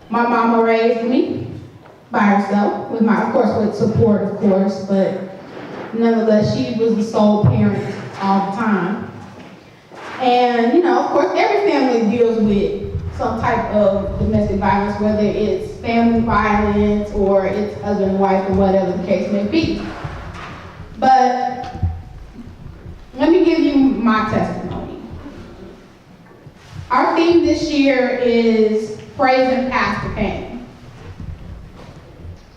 My mama raised me by herself, with support, of course, but nonetheless, she was the sole parent all the time. And, of course, every family deals with some type of domestic violence, whether it's family violence or it's husband and wife or whatever the case may be. But let me give you my testimony. Our theme this year is praising past the pain.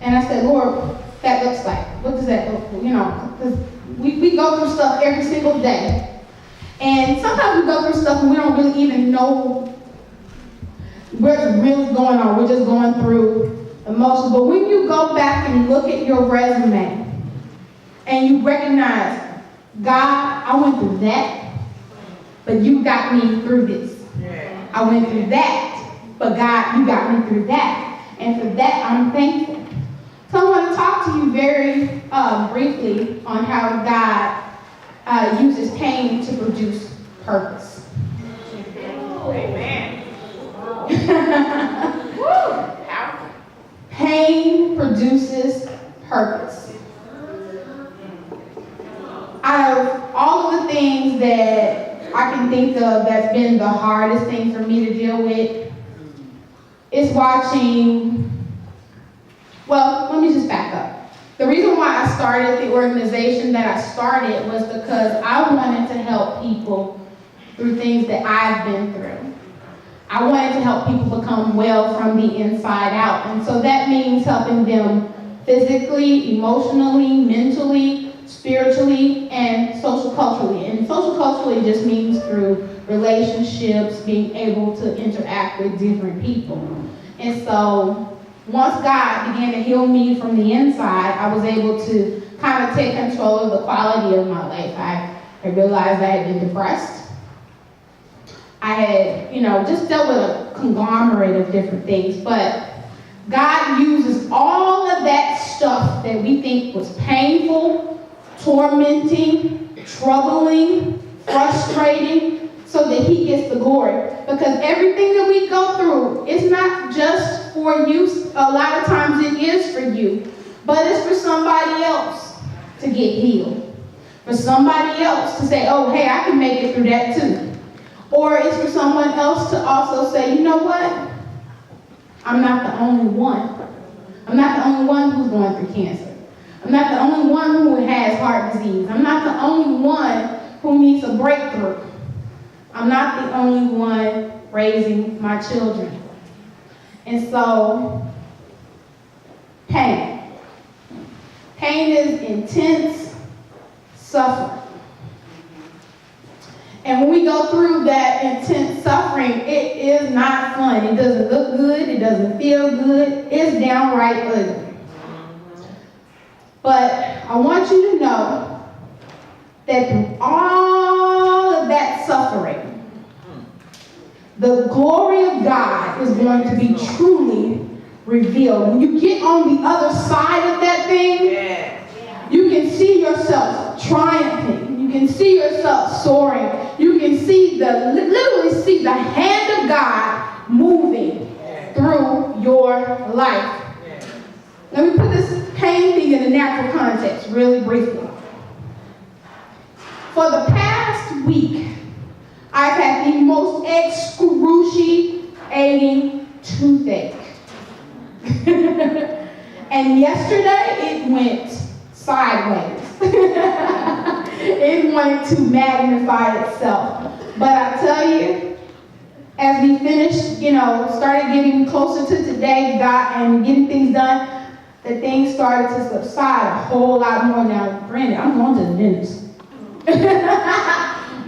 And I said, Lord, that looks like, what does that look like? Because we go through stuff every single day. And sometimes we go through stuff and we don't really even know what's really going on. We're just going through emotions. But when you go back and look at your resume and you recognize, God, I went through that, but you got me through this. Yeah. I went through that, but God, you got me through that. And for that, I'm thankful. So I want to talk to you very briefly on how God uses pain to produce purpose. Amen. Pain produces purpose. Out of all of the things that I can think of that's been the hardest thing for me to deal with, is watching. Well, let me just back up. The reason why I started the organization that I started was because I wanted to help people through things that I've been through. I wanted to help people become well from the inside out. And so that means helping them physically, emotionally, mentally, spiritually, and social culturally. And social culturally just means through relationships, being able to interact with different people. And so once God began to heal me from the inside, I was able to kind of take control of the quality of my life. I realized I had been depressed. I had, just dealt with a conglomerate of different things, but God uses all of that stuff that we think was painful, tormenting, troubling, frustrating, so that He gets the glory. Because everything that we go through is not just for you. A lot of times it is for you, but it's for somebody else to get healed. For somebody else to say, oh, hey, I can make it through that too. Or it's for someone else to also say, you know what? I'm not the only one. I'm not the only one who's going through cancer. I'm not the only one who has heart disease. I'm not the only one who needs a breakthrough. I'm not the only one raising my children. And so, pain. Pain is intense suffering. And when we go through that intense suffering, it is not fun. It doesn't look good. It doesn't feel good. It's downright ugly. But I want you to know that through all of that suffering, the glory of God is going to be truly revealed. When you get on the other side of that thing, you can see yourself triumphing. You can see yourself soaring. You can literally see the hand of God moving through your life. Let me put this pain thing in a natural context really briefly. For the past week, I've had the most excruciating toothache. And yesterday, it went sideways. It wanted to magnify itself. But I tell you, as we finished, started getting closer to today, God, and getting things done, the things started to subside a whole lot more. Now, granted, I'm going to the dentist.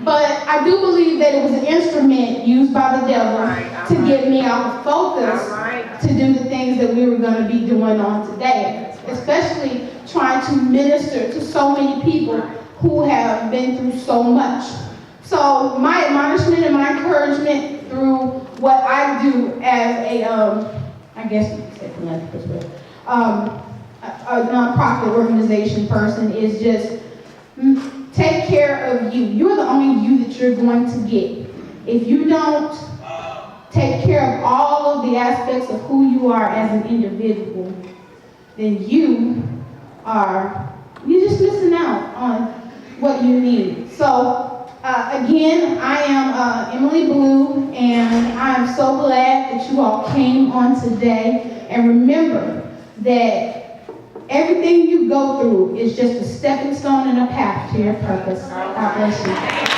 But I do believe that it was an instrument used by the devil to get me off of focus to do the things that we were going to be doing on today, especially trying to minister to so many people who have been through so much. So my admonishment and my encouragement through what I do as a, I guess you could say philanthropist, but a nonprofit organization person is just take care of you. You're the only you that you're going to get. If you don't take care of all of the aspects of who you are as an individual, then you're just missing out on what you need. So again, I am Emily Blue, and I am so glad that you all came on today. And remember that everything you go through is just a stepping stone and a path to your purpose. God bless you.